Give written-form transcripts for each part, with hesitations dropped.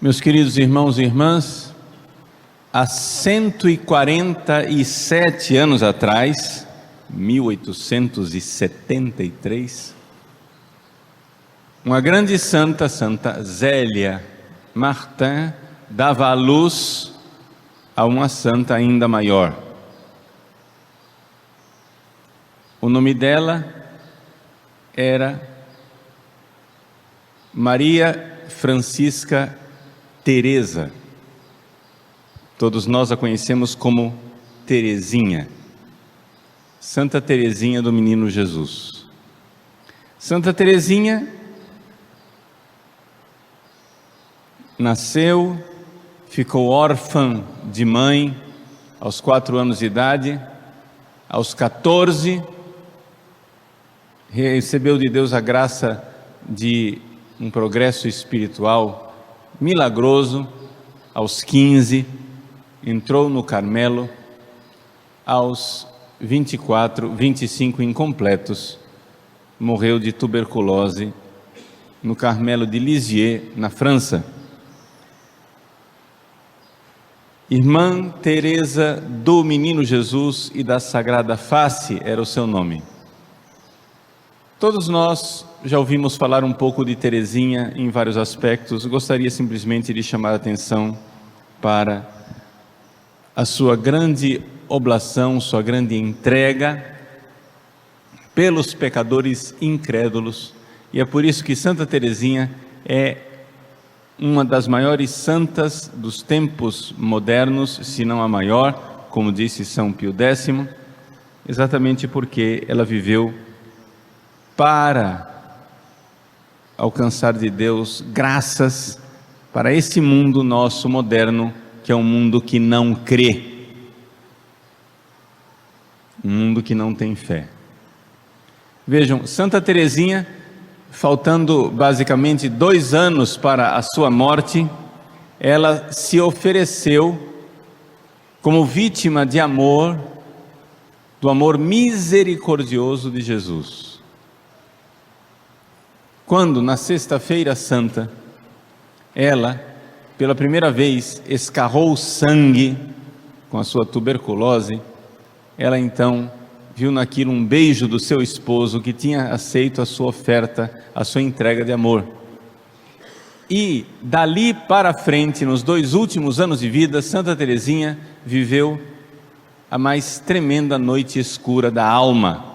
Meus queridos irmãos e irmãs, há 147 anos atrás, 1873, uma grande santa, Santa Zélia Martin, dava à luz a uma santa ainda maior. O nome dela era Maria Francisca Teresa. Todos nós a conhecemos como Teresinha, Santa Teresinha do Menino Jesus. Santa Teresinha nasceu, ficou órfã de mãe aos 4 anos de idade. Aos 14, recebeu de Deus a graça de um progresso espiritual milagroso. Aos 15, entrou no Carmelo. Aos 24, 25 incompletos, morreu de tuberculose no Carmelo de Lisieux, na França. Irmã Teresa do Menino Jesus e da Sagrada Face era o seu nome. Todos nós já ouvimos falar um pouco de Teresinha em vários aspectos. Gostaria simplesmente de chamar a atenção para a sua grande oblação, sua grande entrega pelos pecadores incrédulos. E é por isso que Santa Teresinha é uma das maiores santas dos tempos modernos, se não a maior, como disse São Pio X, exatamente porque ela viveu para alcançar de Deus graças para esse mundo nosso moderno, que é um mundo que não crê, um mundo que não tem fé. Vejam, Santa Teresinha, faltando basicamente 2 anos para a sua morte, ela se ofereceu como vítima de amor, do amor misericordioso de Jesus. Quando, na Sexta-feira Santa, ela, pela primeira vez, escarrou sangue com a sua tuberculose, ela então viu naquilo um beijo do seu esposo, que tinha aceito a sua oferta, a sua entrega de amor. E dali para frente, nos 2 últimos anos de vida, Santa Teresinha viveu a mais tremenda noite escura da alma.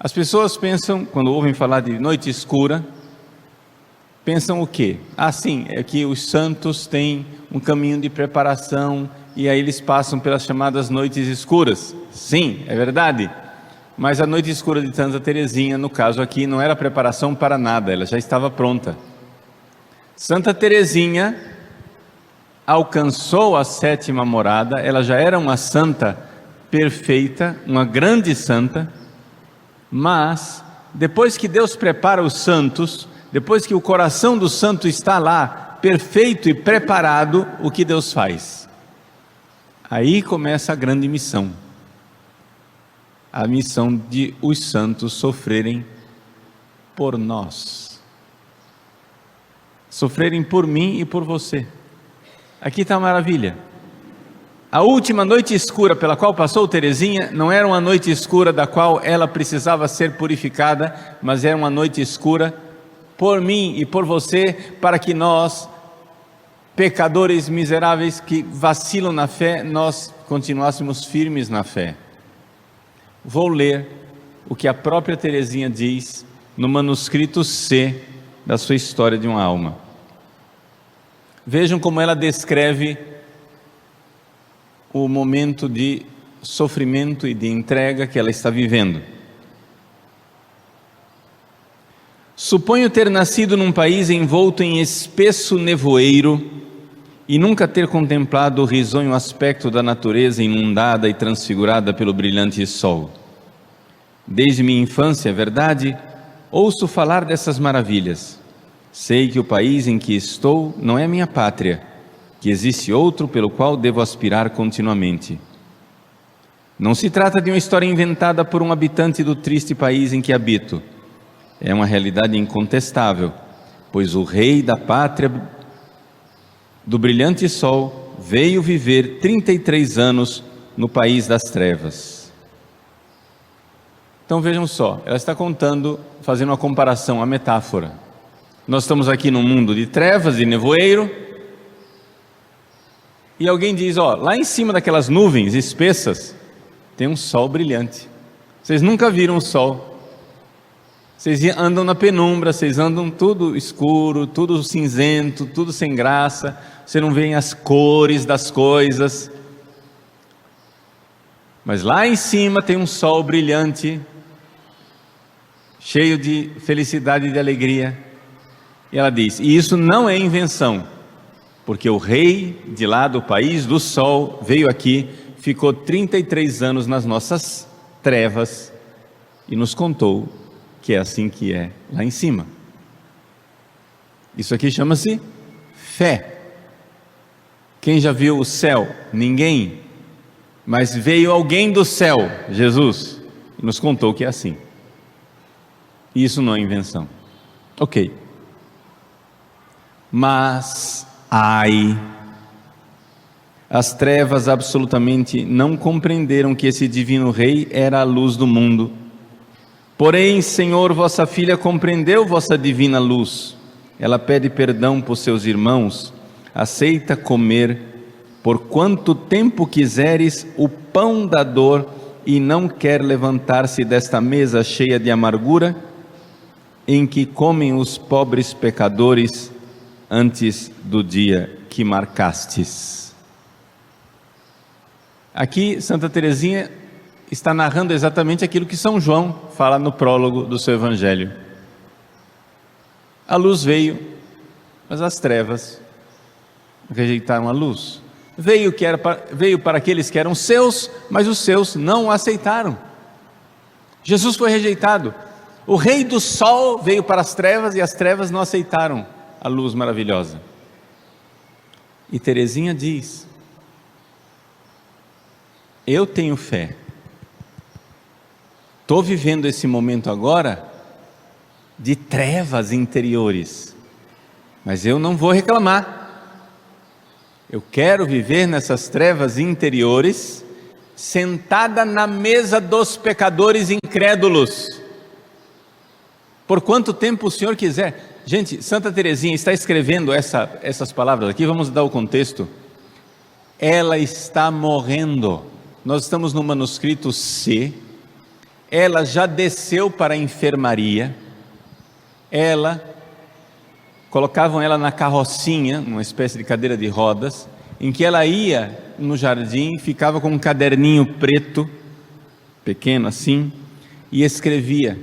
As pessoas pensam, quando ouvem falar de noite escura, pensam o quê? Sim, é que os santos têm um caminho de preparação e aí eles passam pelas chamadas noites escuras. Sim, é verdade. Mas a noite escura de Santa Teresinha, no caso aqui, não era preparação para nada, ela já estava pronta. Santa Teresinha alcançou a 7ª morada, ela já era uma santa perfeita, uma grande santa, mas depois que Deus prepara os santos, depois que o coração do santo está lá, perfeito e preparado, o que Deus faz? Aí começa a grande missão. A missão de os santos sofrerem por nós. Sofrerem por mim e por você. Aqui está a maravilha. A última noite escura pela qual passou Teresinha não era uma noite escura da qual ela precisava ser purificada, mas era uma noite escura por mim e por você, para que nós, pecadores miseráveis que vacilam na fé, nós continuássemos firmes na fé. Vou ler o que a própria Teresinha diz no manuscrito C da sua História de uma Alma. Vejam como ela descreve o momento de sofrimento e de entrega que ela está vivendo. Suponho ter nascido num país envolto em espesso nevoeiro e nunca ter contemplado o risonho aspecto da natureza inundada e transfigurada pelo brilhante sol. Desde minha infância, é verdade, ouço falar dessas maravilhas. Sei que o país em que estou não é minha pátria, que existe outro pelo qual devo aspirar continuamente. Não se trata de uma história inventada por um habitante do triste país em que habito. É uma realidade incontestável, pois o rei da pátria do brilhante sol, veio viver 33 anos no país das trevas. Então vejam só, ela está contando, fazendo uma comparação, uma metáfora. Nós estamos aqui num mundo de trevas, de nevoeiro, e alguém diz, ó, lá em cima daquelas nuvens espessas, tem um sol brilhante. Vocês nunca viram o sol. Vocês andam na penumbra, vocês andam tudo escuro, tudo cinzento, tudo sem graça. Você não vê as cores das coisas. Mas lá em cima tem um sol brilhante, cheio de felicidade e de alegria. E ela diz, e isso não é invenção, porque o rei de lá do país do sol veio aqui, ficou 33 anos nas nossas trevas e nos contou que é assim que é lá em cima. Isso aqui chama-se fé. Quem já viu o céu? Ninguém. Mas veio alguém do céu, Jesus, e nos contou que é assim. Isso não é invenção. Ok. Mas, ai, as trevas absolutamente não compreenderam que esse divino rei era a luz do mundo. Porém, Senhor, vossa filha compreendeu vossa divina luz. Ela pede perdão por seus irmãos, aceita comer, por quanto tempo quiseres, o pão da dor, e não quer levantar-se desta mesa cheia de amargura, em que comem os pobres pecadores, antes do dia que marcastes. Aqui Santa Teresinha está narrando exatamente aquilo que São João fala no prólogo do seu Evangelho. A luz veio, mas as trevas rejeitaram a luz. Veio para aqueles que eram seus, mas os seus não o aceitaram. Jesus foi rejeitado. O rei do sol veio para as trevas e as trevas não aceitaram a luz maravilhosa. E Teresinha diz, eu tenho fé, estou vivendo esse momento agora de trevas interiores, mas eu não vou reclamar, eu quero viver nessas trevas interiores, sentada na mesa dos pecadores incrédulos, por quanto tempo o Senhor quiser. Gente, Santa Teresinha está escrevendo essas palavras aqui, vamos dar o contexto. Ela está morrendo, nós estamos no manuscrito C, ela já desceu para a enfermaria, colocavam ela na carrocinha, uma espécie de cadeira de rodas, em que ela ia no jardim, ficava com um caderninho preto, pequeno assim, e escrevia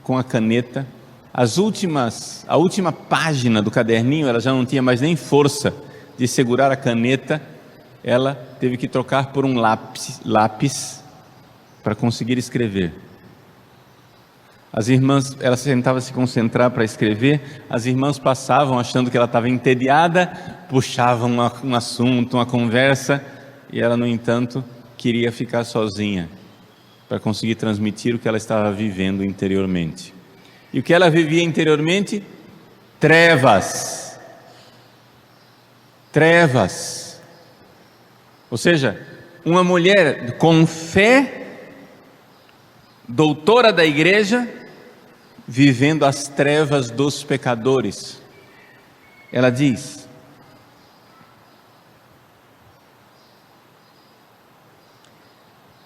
com a caneta. A última página do caderninho, ela já não tinha mais nem força de segurar a caneta, ela teve que trocar por um lápis para conseguir escrever. As irmãs, ela tentava se concentrar para escrever, as irmãs passavam achando que ela estava entediada, puxavam um assunto, uma conversa, e ela, no entanto, queria ficar sozinha, para conseguir transmitir o que ela estava vivendo interiormente. E o que ela vivia interiormente? Trevas. Trevas. Ou seja, uma mulher com fé, doutora da igreja, vivendo as trevas dos pecadores. Ela diz,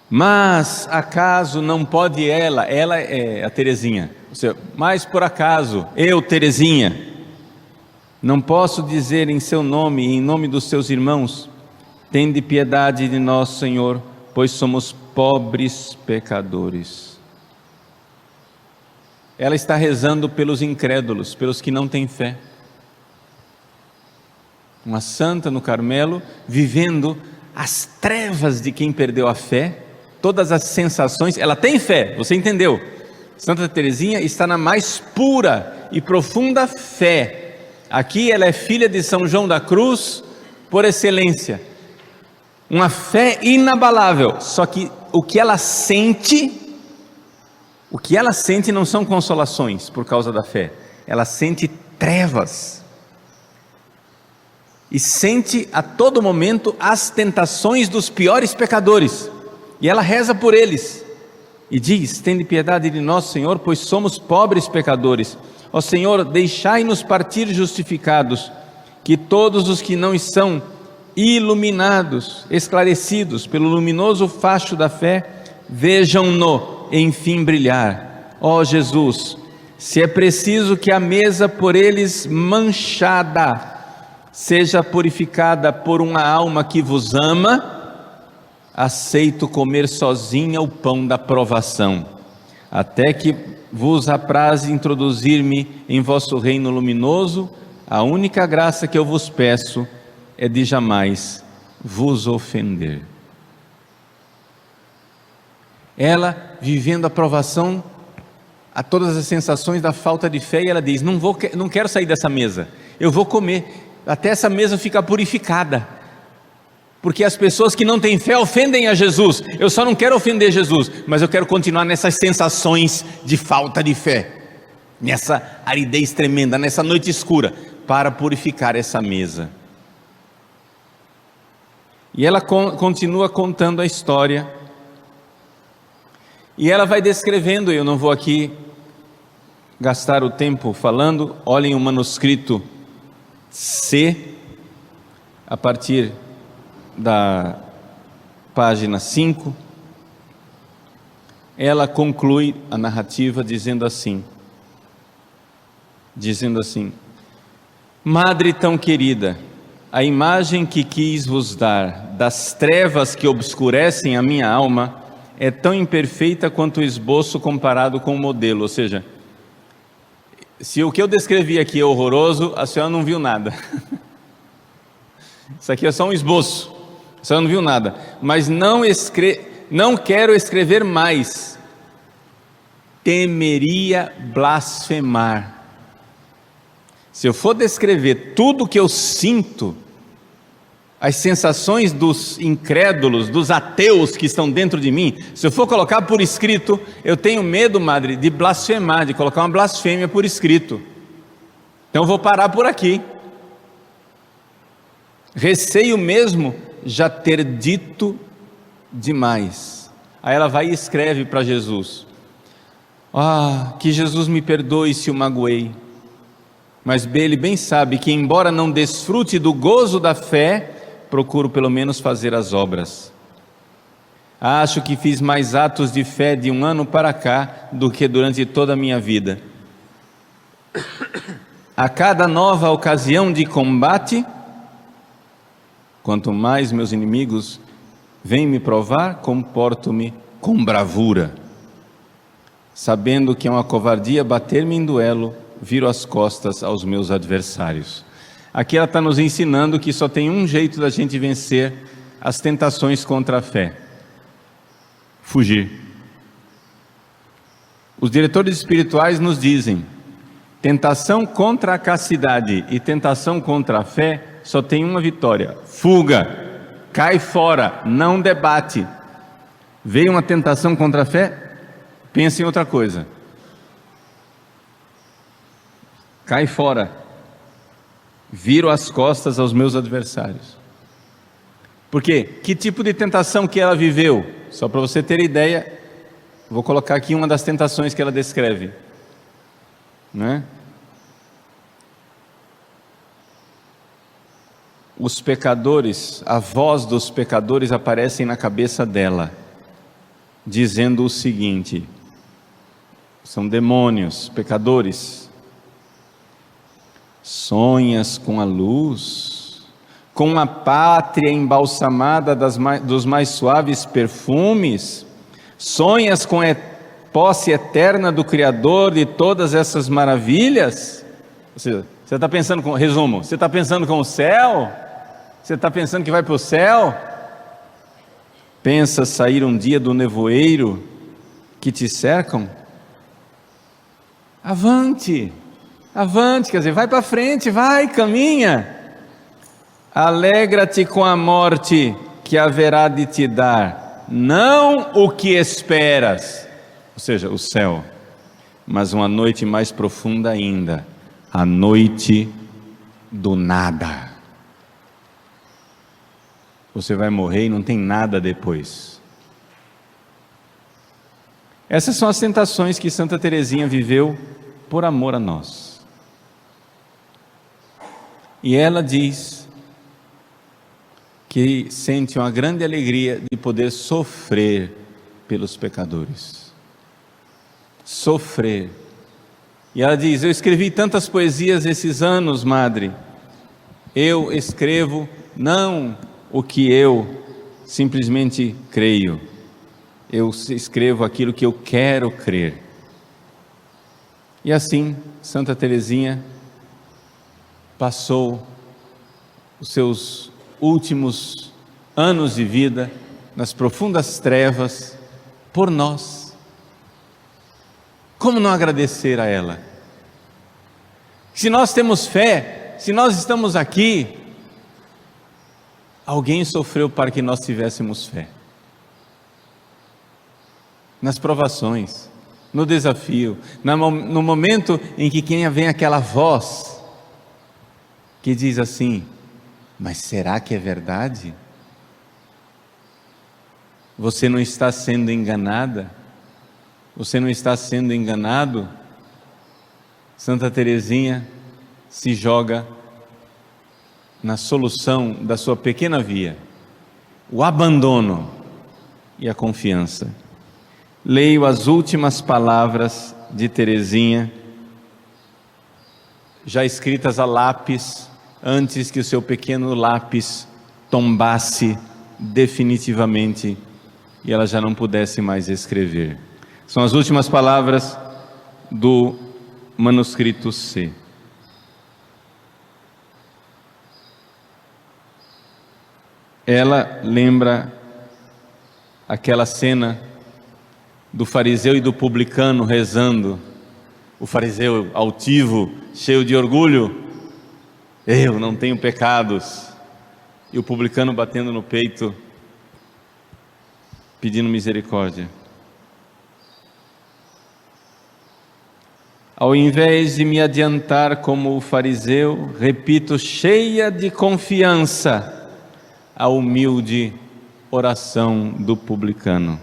mas acaso não pode ela é a Teresinha, ou seja, mas por acaso, eu, Teresinha, não posso dizer em seu nome e em nome dos seus irmãos, tende piedade de nós, Senhor, pois somos pobres pecadores. Ela está rezando pelos incrédulos, pelos que não têm fé. Uma santa no Carmelo, vivendo as trevas de quem perdeu a fé, todas as sensações. Ela tem fé, você entendeu? Santa Teresinha está na mais pura e profunda fé. Aqui ela é filha de São João da Cruz por excelência, uma fé inabalável. Só que o que ela sente não são consolações por causa da fé, ela sente trevas. e sente a todo momento as tentações dos piores pecadores, e ela reza por eles, e diz: tende piedade de nós, Senhor, pois somos pobres pecadores. Ó Senhor, deixai-nos partir justificados, que todos os que não são iluminados, esclarecidos pelo luminoso facho da fé, vejam-no enfim brilhar. Ó Jesus, se é preciso que a mesa por eles manchada seja purificada por uma alma que vos ama, aceito comer sozinha o pão da provação, até que vos apraz introduzir-me em vosso reino luminoso. A única graça que eu vos peço é de jamais vos ofender. Ela, vivendo a provação, a todas as sensações da falta de fé, e ela diz: não quero sair dessa mesa, eu vou comer até essa mesa ficar purificada, porque as pessoas que não têm fé ofendem a Jesus. Eu só não quero ofender Jesus, mas eu quero continuar nessas sensações de falta de fé, nessa aridez tremenda, nessa noite escura, para purificar essa mesa. E ela continua contando a história, e ela vai descrevendo. Eu não vou aqui gastar o tempo falando. Olhem o manuscrito C, a partir da página 5, ela conclui a narrativa dizendo assim: Madre tão querida, a imagem que quis vos dar das trevas que obscurecem a minha alma é tão imperfeita quanto o esboço comparado com o modelo. Ou seja, se o que eu descrevi aqui é horroroso, a senhora não viu nada. Isso aqui é só um esboço, a senhora não viu nada. Mas não quero escrever mais, temeria blasfemar. Se eu for descrever tudo o que eu sinto, as sensações dos incrédulos, dos ateus que estão dentro de mim, se eu for colocar por escrito, eu tenho medo, madre, de blasfemar, de colocar uma blasfêmia por escrito. Então eu vou parar por aqui. Receio mesmo já ter dito demais. Aí ela vai e escreve para Jesus: que Jesus me perdoe se o magoei, mas ele bem sabe que, embora não desfrute do gozo da fé, procuro pelo menos fazer as obras. Acho que fiz mais atos de fé de um ano para cá do que durante toda a minha vida. A cada nova ocasião de combate, quanto mais meus inimigos vêm me provar, comporto-me com bravura, sabendo que é uma covardia bater-me em duelo, viro as costas aos meus adversários. Aqui ela está nos ensinando que só tem um jeito da gente vencer as tentações contra a fé: fugir. Os diretores espirituais nos dizem: tentação contra a castidade e tentação contra a fé só tem uma vitória: fuga, cai fora, não debate. Veio uma tentação contra a fé, pensa em outra coisa, cai fora, viro as costas aos meus adversários. Por quê? Que tipo de tentação que ela viveu? Só para você ter ideia, vou colocar aqui uma das tentações que ela descreve, né? Os pecadores, a voz dos pecadores aparecem na cabeça dela, dizendo o seguinte: são demônios, pecadores. Sonhas com a luz, com a pátria embalsamada dos mais suaves perfumes? Sonhas com a posse eterna do Criador de todas essas maravilhas? Ou seja, você está pensando com, resumo, você está pensando com o céu? Você está pensando que vai para o céu? Pensa sair um dia do nevoeiro que te cercam? Avante! Avante, quer dizer, vai para frente, vai, caminha. Alegra-te com a morte que haverá de te dar, não o que esperas, ou seja, o céu, mas uma noite mais profunda ainda, a noite do nada. você vai morrer e não tem nada depois. Essas são as tentações que Santa Teresinha viveu por amor a nós. E ela diz que sente uma grande alegria de poder sofrer pelos pecadores. Sofrer. E ela diz: eu escrevi tantas poesias esses anos, madre. Eu escrevo não o que eu simplesmente creio. Eu escrevo aquilo que eu quero crer. E assim, Santa Teresinha passou os seus últimos anos de vida nas profundas trevas por nós. Como não agradecer a ela? Se nós temos fé, se nós estamos aqui, alguém sofreu para que nós tivéssemos fé. Nas provações, no desafio, no momento em que vem aquela voz que diz assim: mas será que é verdade? Você não está sendo enganada? Você não está sendo enganado? Santa Teresinha se joga na solução da sua pequena via, o abandono e a confiança. Leio as últimas palavras de Teresinha, já escritas a lápis, antes que o seu pequeno lápis tombasse definitivamente e ela já não pudesse mais escrever. São as últimas palavras do manuscrito C. Ela lembra aquela cena do fariseu e do publicano rezando. O fariseu altivo, cheio de orgulho: eu não tenho pecados. E o publicano batendo no peito, pedindo misericórdia. Ao invés de me adiantar como o fariseu, repito, cheia de confiança, a humilde oração do publicano.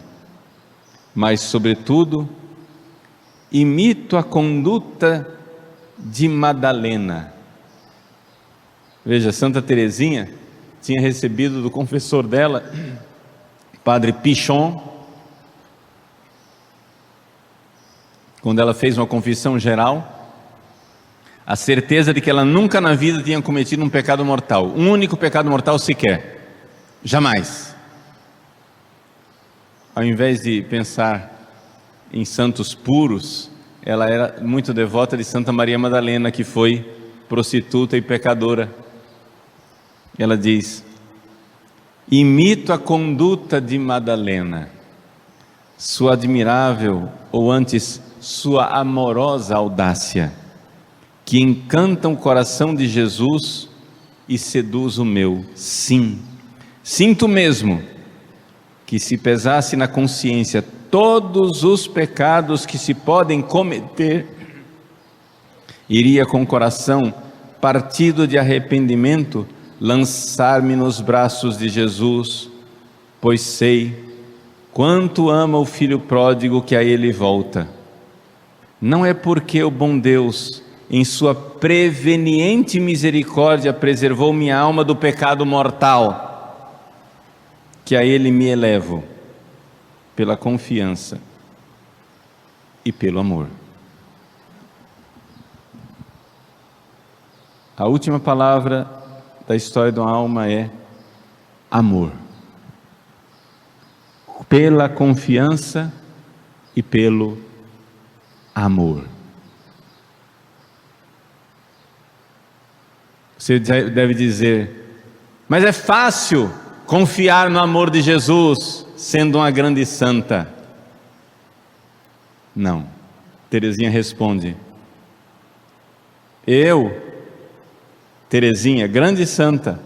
Mas, sobretudo, imito a conduta de Madalena. Veja, Santa Teresinha tinha recebido do confessor dela, Padre Pichon, quando ela fez uma confissão geral, a certeza de que ela nunca na vida tinha cometido um pecado mortal, um único pecado mortal sequer, jamais. Ao invés de pensar em santos puros, ela era muito devota de Santa Maria Madalena, que foi prostituta e pecadora. Ela diz: imito a conduta de Madalena, sua admirável, ou antes, sua amorosa audácia, que encanta o coração de Jesus e seduz o meu. Sim, sinto mesmo que se pesasse na consciência todos os pecados que se podem cometer, iria com o coração partido de arrependimento lançar-me nos braços de Jesus, pois sei quanto ama o filho pródigo que a ele volta. Não é porque o bom Deus, em sua preveniente misericórdia, preservou minha alma do pecado mortal, que a ele me elevo, pela confiança e pelo amor. A última palavra da história da alma é amor. Pela confiança e pelo amor. Você deve dizer: mas é fácil confiar no amor de Jesus, sendo uma grande santa. Não. Teresinha responde: eu, Teresinha, grande santa,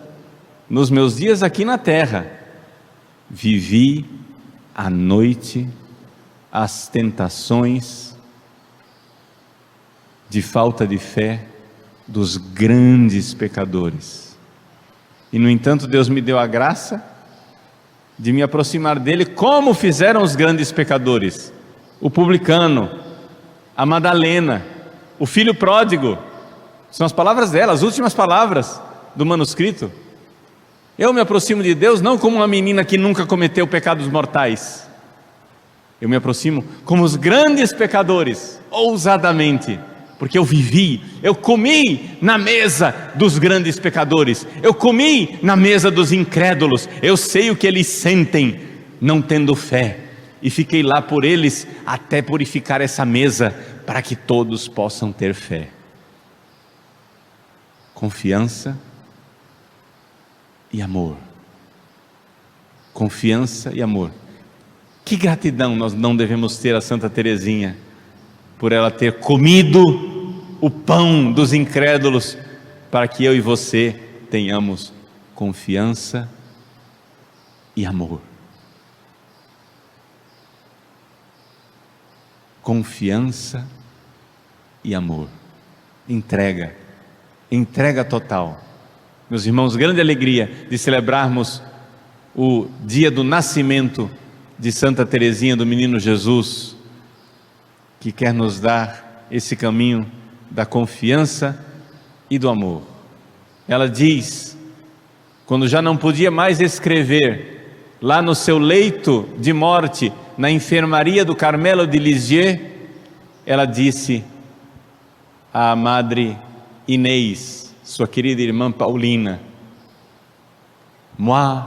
nos meus dias aqui na terra, vivi à noite as tentações de falta de fé dos grandes pecadores. E no entanto Deus me deu a graça de me aproximar dele, como fizeram os grandes pecadores, o publicano, a Madalena, o filho pródigo. São as palavras dela, as últimas palavras do manuscrito. Eu me aproximo de Deus não como uma menina que nunca cometeu pecados mortais. Eu me aproximo como os grandes pecadores, ousadamente, porque eu vivi, eu comi na mesa dos grandes pecadores, eu comi na mesa dos incrédulos, eu sei o que eles sentem não tendo fé, e fiquei lá por eles até purificar essa mesa, para que todos possam ter fé. Confiança e amor. Confiança e amor. Que gratidão nós não devemos ter a Santa Teresinha, por ela ter comido o pão dos incrédulos, para que eu e você tenhamos confiança e amor. Confiança e amor. Entrega total. Meus irmãos, grande alegria de celebrarmos o dia do nascimento de Santa Teresinha do Menino Jesus, que quer nos dar esse caminho da confiança e do amor. Ela diz, quando já não podia mais escrever, lá no seu leito de morte, na enfermaria do Carmelo de Lisieux, ela disse à Madre Inês, sua querida irmã Paulina: Moi,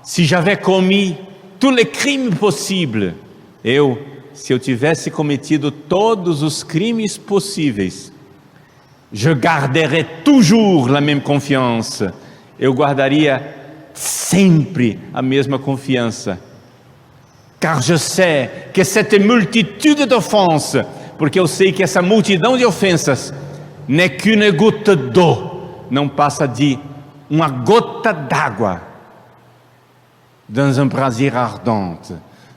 si j'avais commis tous les crimes possibles, se eu tivesse cometido todos os crimes possíveis, je garderais toujours la même confiance, eu guardaria sempre a mesma confiança, car je sais que cette multitude d'offenses, porque eu sei que essa multidão de ofensas n'est qu'une goutte d'eau, não passa de uma gota d'água, dans un brasier ardente,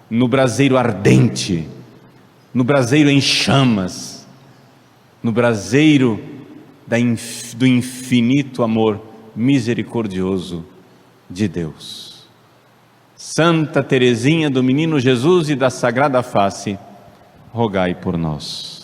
no braseiro ardente, no braseiro em chamas, no braseiro do infinito amor misericordioso de Deus. Santa Teresinha do Menino Jesus e da Sagrada Face, rogai por nós.